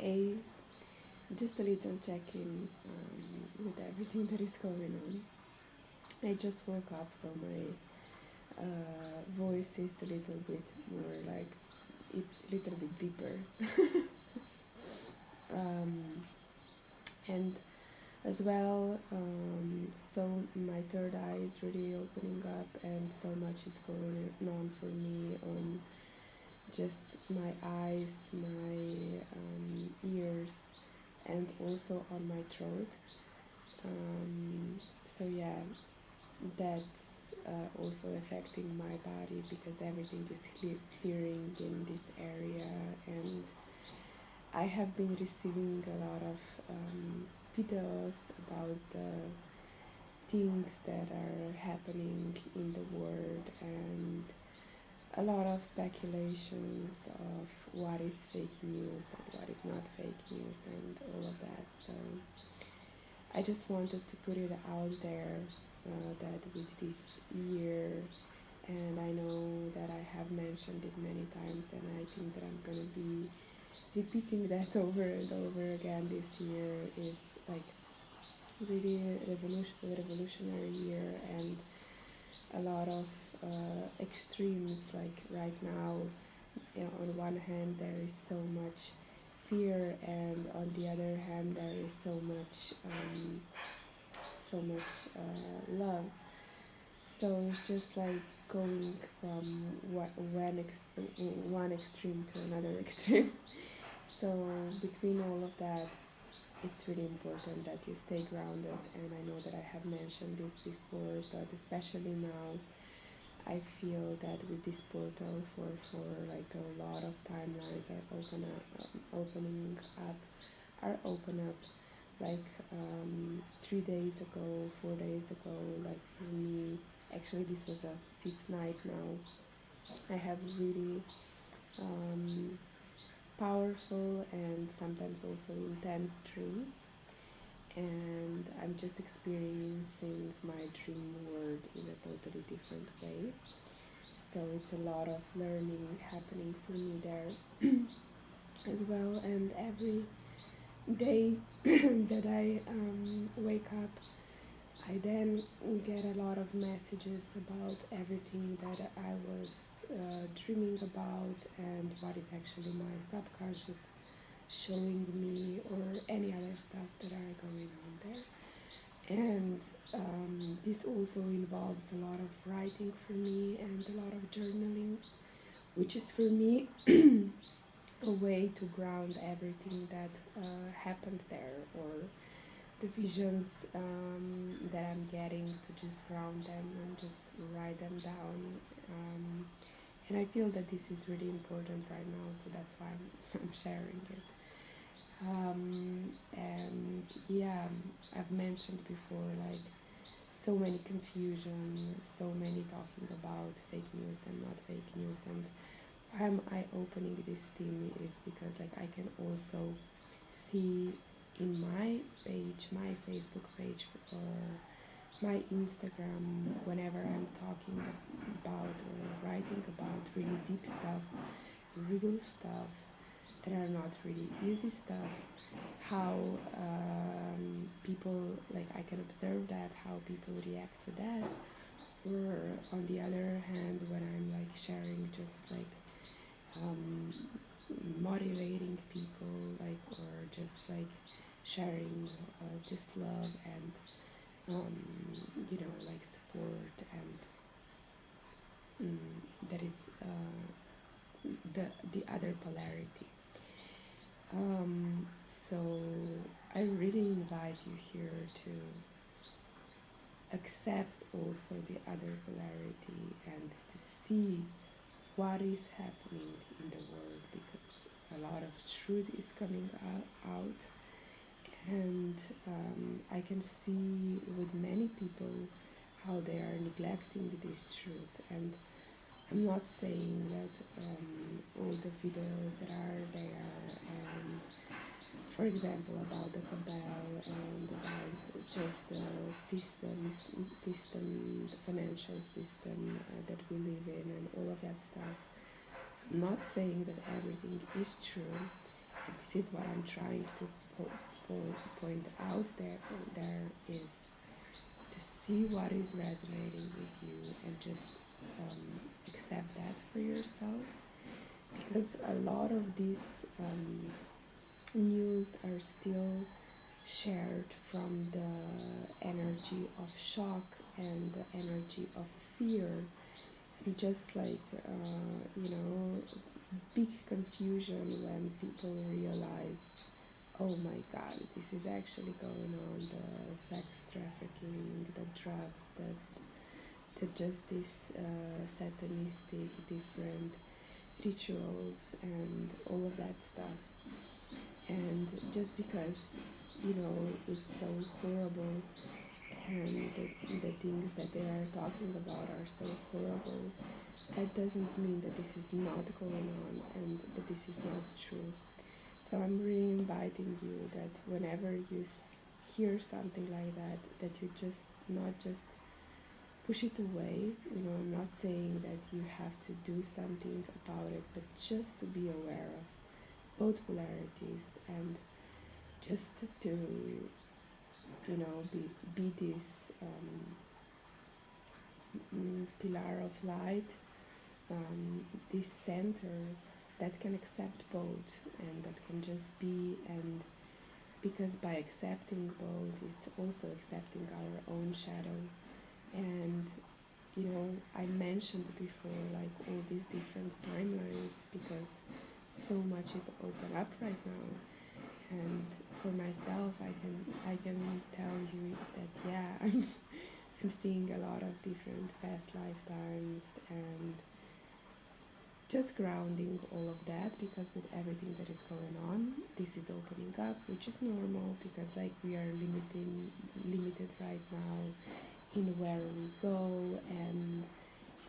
A, just a little check-in with everything that is going on. I just woke up, so my voice is a little bit more like, it's a little bit deeper. um, and as well, so my third eye is really opening up, and so much is going on for me on just my eyes, my ears, and also on my throat. So yeah, that's also affecting my body because everything is clearing in this area, and I have been receiving a lot of videos about the things that are happening in the world, and a lot of speculations of what is fake news and what is not fake news and all of that. So I just wanted to put it out there that with this year, and I know that I have mentioned it many times, and I think that I'm going to be repeating that over and over again this year, is like really revolutionary year, and a lot of extremes. Like right now, on one hand there is so much fear, and on the other hand there is so much love. So it's just like going from one extreme to another extreme. So between all of that, it's really important that you stay grounded. And I know that I have mentioned this before, but especially now, I feel that with this portal for like a lot of timelines are open up. Like 3 days ago, 4 days ago, like for me, actually this was a fifth night now. I have really powerful and sometimes also intense dreams, and I'm just experiencing my dream world in a totally different way. So it's a lot of learning happening for me there as well. And every day that I wake up, I then get a lot of messages about everything that I was dreaming about, and what is actually my subconscious showing me, or any other stuff that are going on there. And this also involves a lot of writing for me and a lot of journaling, which is for me a way to ground everything that happened there, or the visions that I'm getting, to just ground them and just write them down. And I feel that this is really important right now, so that's why I'm sharing it. And yeah, I've mentioned before, like, so many confusion, so many talking about fake news and not fake news. And why am I opening this theme is because, like, I can also see in my page, my Facebook page, or my Instagram, whenever I'm talking about or writing about really deep stuff, real stuff, that are not really easy stuff, how people, like, I can observe that, how people react to that. Or on the other hand, when I'm like sharing just like motivating people, like, or just like sharing just love and like support, and that is the other polarity. So I really invite you here to accept also the other polarity and to see what is happening in the world, because a lot of truth is coming out, and I can see with many people how they are neglecting this truth. And I'm not saying that all the videos that are there, and for example about the cabal and about just the system, the financial system that we live in, and all of that stuff. I'm not saying that everything is true, this is what I'm trying to point out there is to see what is resonating with you and just accept that for yourself, because a lot of these news are still shared from the energy of shock and the energy of fear, and just like big confusion when people realize, oh my god, this is actually going on, the sex trafficking, the drugs, the just this satanistic different rituals and all of that stuff. And just because it's so horrible, and the things that they are talking about are so horrible, that doesn't mean that this is not going on and that this is not true. So I'm really inviting you that whenever you hear something like that, that you just not just push it away. I'm not saying that you have to do something about it, but just to be aware of both polarities, and just to be this pillar of light, this center that can accept both, and that can just be. And because by accepting both, it's also accepting our own shadow. And I mentioned before, like, all these different timelines, because so much is open up right now. And for myself, I can tell you that I'm seeing a lot of different past lifetimes, and just grounding all of that, because with everything that is going on, this is opening up, which is normal, because like we are limited right now in where we go, and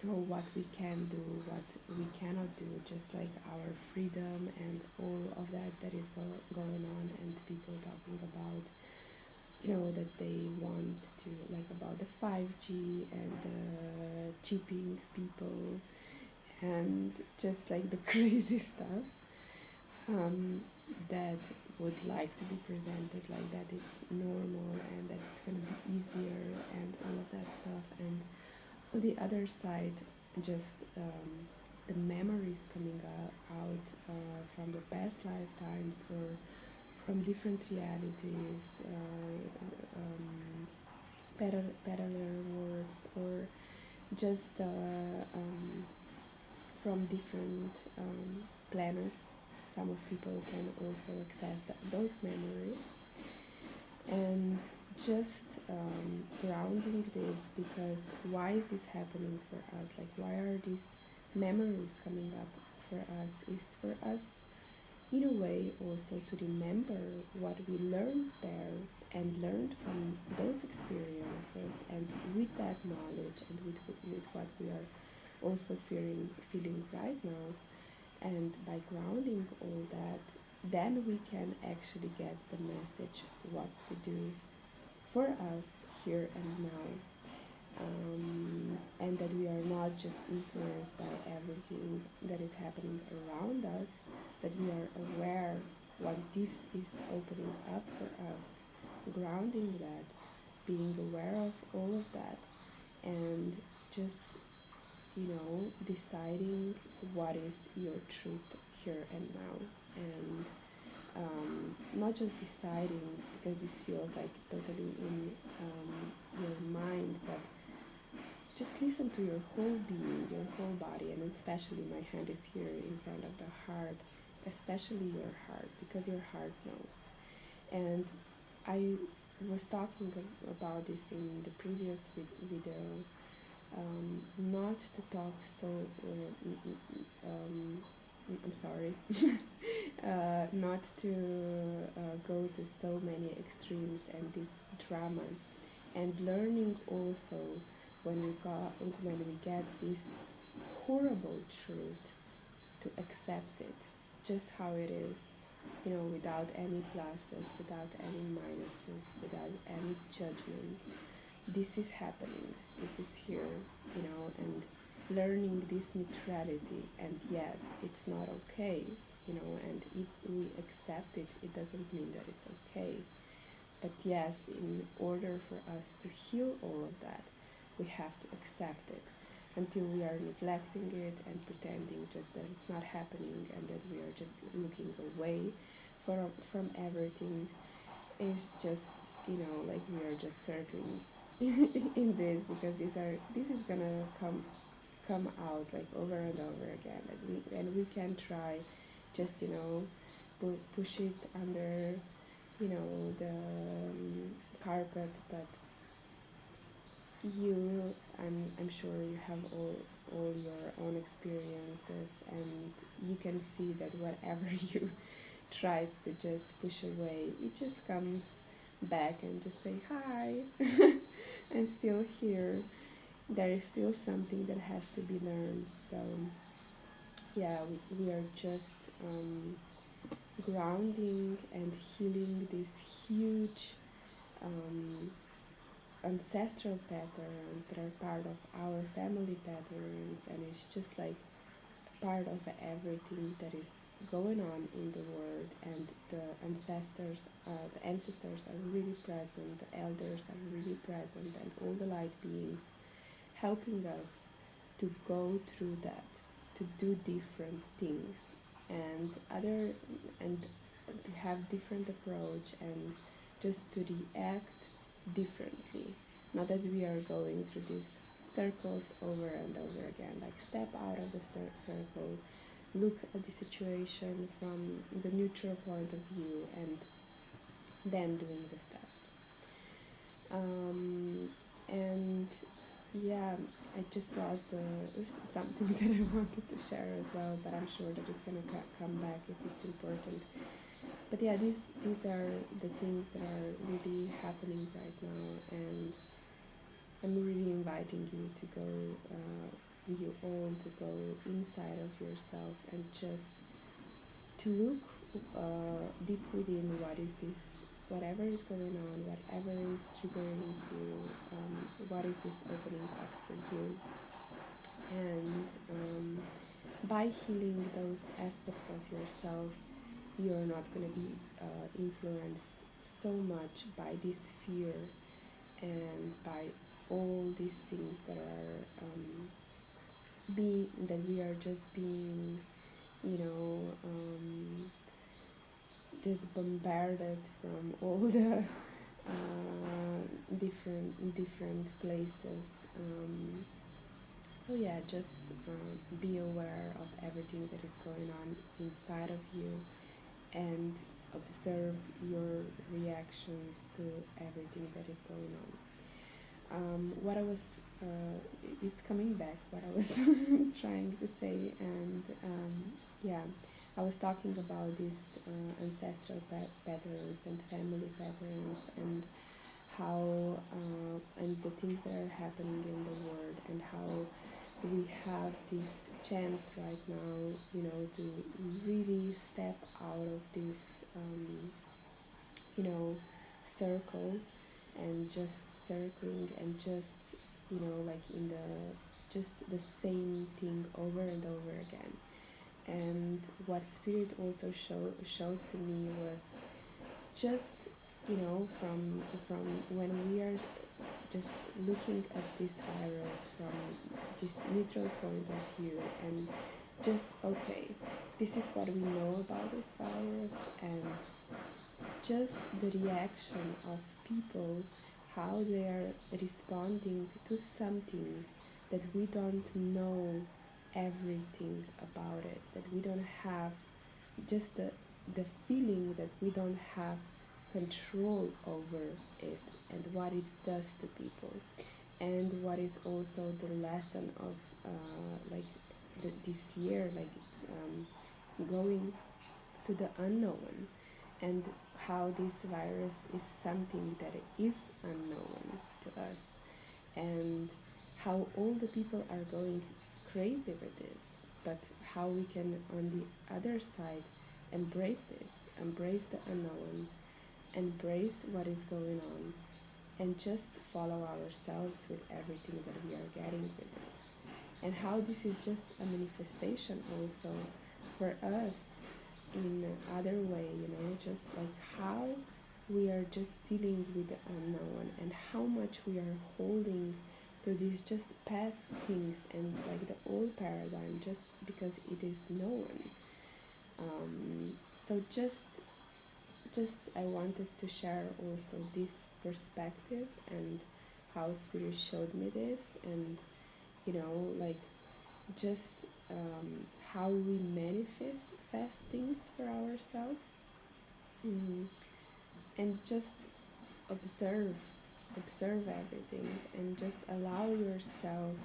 what we can do, what we cannot do, just like our freedom and all of that is going on, and people talking about that they want to, like, about the 5G and the chipping people, and just like the crazy stuff that would like to be presented like that it's normal and that it's going to be easier and all of that stuff. And on the other side, just the memories coming out from the past lifetimes, or from different realities, parallel worlds, or just from different planets. Some of people can also access those memories, and just grounding this, because why is this happening for us? Like, why are these memories coming up for us? Is for us, in a way, also to remember what we learned there, and learned from those experiences, and with that knowledge, and with what we are also feeling right now. And by grounding all that, then we can actually get the message what to do for us here and now, and that we are not just influenced by everything that is happening around us, that we are aware what this is opening up for us, grounding that, being aware of all of that, and just deciding what is your truth here and now. And not just deciding, because this feels like totally in your mind, but just listen to your whole being, your whole body. And especially my hand is here in front of the heart, especially your heart, because your heart knows. And I was talking about this in the previous video, not to talk so I'm sorry not to go to so many extremes and this drama, and learning also when we get this horrible truth, to accept it just how it is, without any pluses, without any minuses, without any judgment. This is happening, this is here, and learning this neutrality. And yes, it's not okay, and if we accept it, it doesn't mean that it's okay. But yes, in order for us to heal all of that, we have to accept it. Until we are neglecting it and pretending just that it's not happening and that we are just looking away from everything, it's just, like we are just circling in this, because this is gonna come out like over and over again, and we can try just push it under the carpet, but I'm sure you have all your own experiences, and you can see that whatever you tries to just push away, it just comes back and just say hi. I'm still here. There is still something that has to be learned. So yeah, we are just grounding and healing these huge um, ancestral patterns that are part of our family patterns, and it's just like part of everything that is going on in the world. And the ancestors are really present, the elders are really present, and all the light beings helping us to go through that, to do different things, and to have different approach, and just to react differently. Not that we are going through these circles over and over again, like step out of the circle, look at the situation from the neutral point of view, and then doing the steps. And yeah, I just lost something that I wanted to share as well, but I'm sure that it's gonna come back if it's important. But yeah, these are the things that are really happening right now, and I'm really inviting you to go, you all to go inside of yourself and just to look deep within what is this, whatever is going on, whatever is triggering you, what is this opening up for you. And by healing those aspects of yourself, you're not going to be influenced so much by this fear and by all these things that are that we are just being, just bombarded from all the different places. So yeah, just be aware of everything that is going on inside of you, and observe your reactions to everything that is going on. What I was, it's coming back, what I was trying to say, and yeah, I was talking about these ancestral patterns and family patterns, and how, and the things that are happening in the world, and how we have this chance right now, to really step out of this, circle, and just circling, and just, like in just the same thing over and over again. And what Spirit also showed to me was just, from when we are just looking at this virus from this neutral point of view, and just, okay, this is what we know about this virus, and just the reaction of people, how they are responding to something that we don't know everything about it, that we don't have, just the feeling that we don't have control over it, and what it does to people, and what is also the lesson of this year, going to the unknown, and how this virus is something that is unknown to us, and how all the people are going crazy with this, but how we can on the other side embrace this, embrace the unknown, embrace what is going on, and just follow ourselves with everything that we are getting with this, and how this is just a manifestation also for us just like how we are just dealing with the unknown and how much we are holding to these just past things and like the old paradigm just because it is known. So just I wanted to share also this perspective and how spirit showed me this, and like just how we manifest things for ourselves, and just observe everything and just allow yourself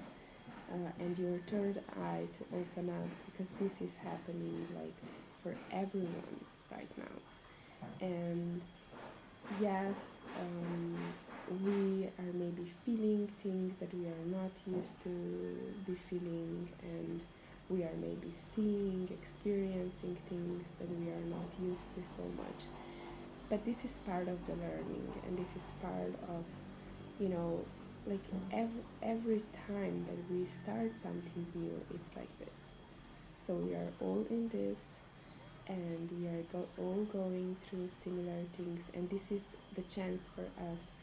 and your third eye to open up, because this is happening like for everyone right now. And yes, we are maybe feeling things that we are not used to be feeling, and we are maybe experiencing things that we are not used to so much. But this is part of the learning, and this is part of, like every time that we start something new, it's like this. So we are all in this, and we are all going through similar things, and this is the chance for us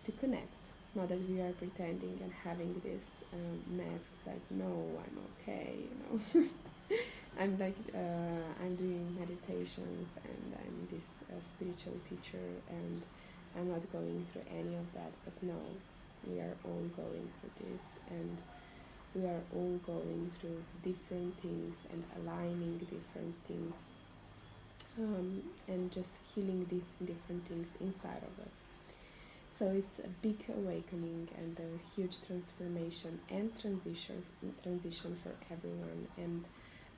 to connect. Not that we are pretending and having this masks like, no, I'm okay, I'm like, I'm doing meditations, and I'm this spiritual teacher, and I'm not going through any of that. But no, we are all going through this, and we are all going through different things and aligning different things, and just healing different things inside of us. So it's a big awakening and a huge transformation and transition for everyone. And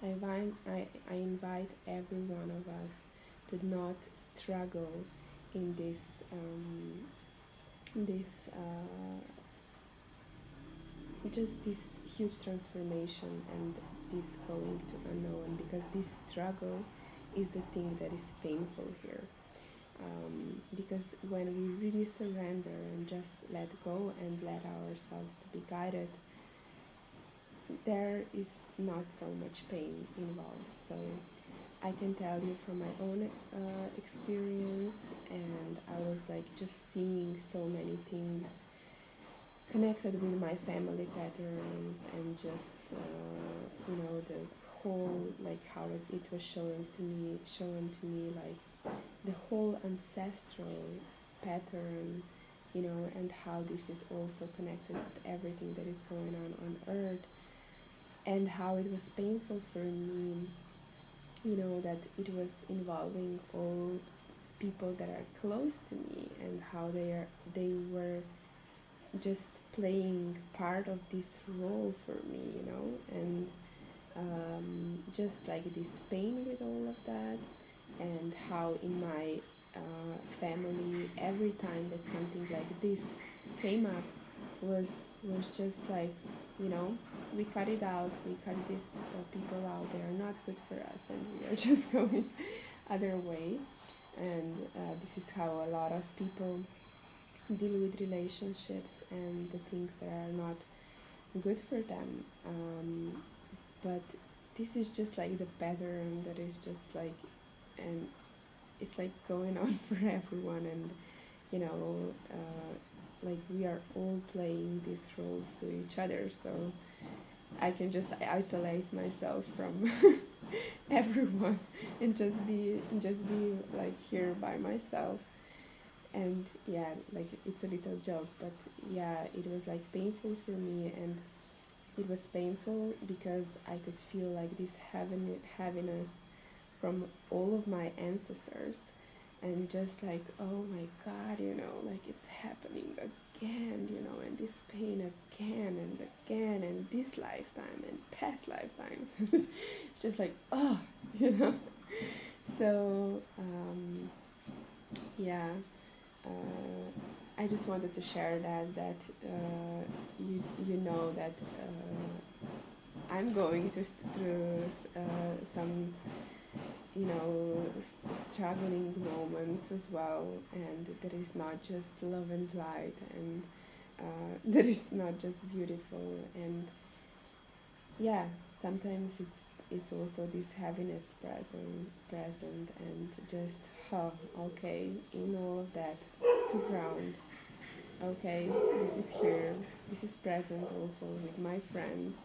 I invite every one of us to not struggle in this just this huge transformation and this going to unknown, because this struggle is the thing that is painful here. Because when we really surrender and just let go and let ourselves to be guided, there is not so much pain involved. So I can tell you from my own experience, and I was like just seeing so many things connected with my family patterns, and just the whole, like how it was shown to me like the whole ancestral pattern, and how this is also connected with everything that is going on earth, and how it was painful for me, that it was involving all people that are close to me, and how they were just playing part of this role for me, and just like this pain with all of that, and how in my family, every time that something like this came up, was just like, we cut it out, we cut these people out, they are not good for us, and we are just going other way. And this is how a lot of people deal with relationships and the things that are not good for them. But this is just like the pattern that is just like, and it's like going on for everyone, and like we are all playing these roles to each other. So I can just isolate myself from everyone and just be like here by myself. And yeah, like it's a little joke, but yeah, it was like painful for me, and it was painful because I could feel like this heaviness from all of my ancestors, and just like, oh my God, like it's happening again, and this pain again and again, and this lifetime and past lifetimes. It's just like, oh, So yeah, I just wanted to share that you know that I'm going through some struggling moments as well, and there is not just love and light, and there is not just beautiful, and yeah, sometimes it's it's also this heaviness present, and just, oh, okay, in all of that, to ground. Okay, this is here. This is present also with my friends,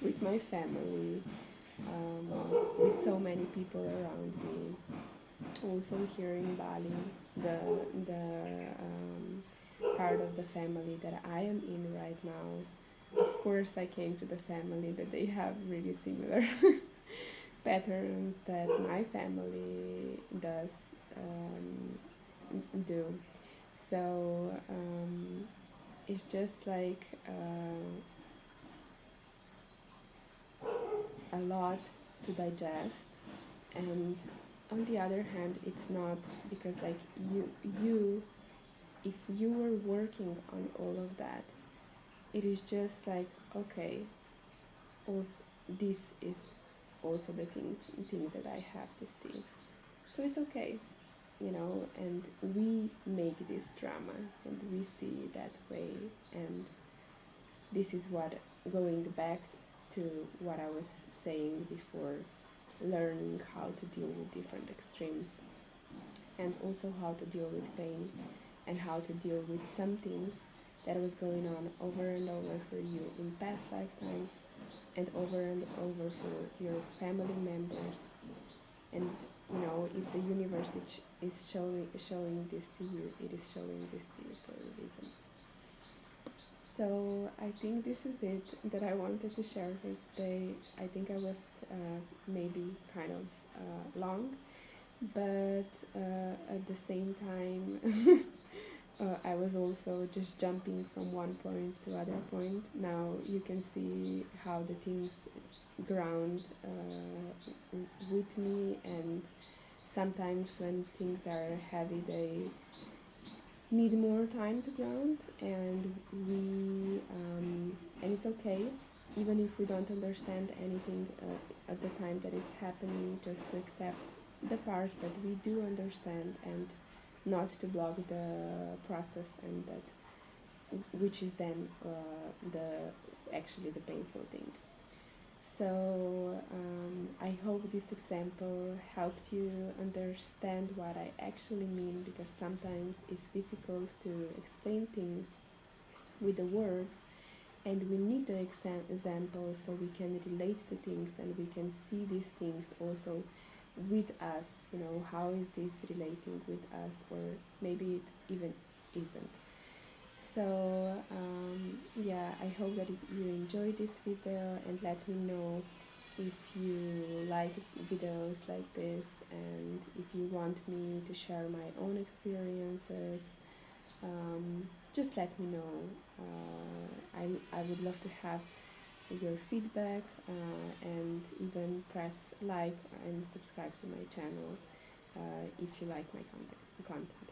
with my family, with so many people around me. Also here in Bali, the part of the family that I am in right now. Of course, I came to the family that they have really similar patterns that my family does do. So it's just like a lot to digest, and on the other hand, it's not, because like you if you were working on all of that, it is just like, okay, also this is also the thing that I have to see. So it's okay, and we make this drama and we see it that way. And this is what, going back to what I was saying before, learning how to deal with different extremes, and also how to deal with pain, and how to deal with something that was going on over and over for you in past lifetimes, and over for your family members. And if the universe is showing this to you, it is showing this to you for a reason. So I think this is it that I wanted to share for today. I think I was maybe kind of long, but at the same time, I was also just jumping from one point to other point. Now you can see how the things ground with me, and sometimes when things are heavy, they need more time to ground, and and it's okay, even if we don't understand anything at the time that it's happening, just to accept the parts that we do understand, and not to block the process, and that, which is then actually the painful thing. So I hope this example helped you understand what I actually mean, because sometimes it's difficult to explain things with the words, and we need the examples so we can relate to things, and we can see these things also with us. How is this relating with us, or maybe it even isn't. So yeah, I hope that you enjoyed this video, and let me know if you like videos like this, and if you want me to share my own experiences. Just let me know. I would love to have your feedback, and even press like and subscribe to my channel if you like my content.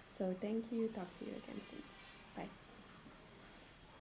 So thank you. Talk to you again soon. Bye.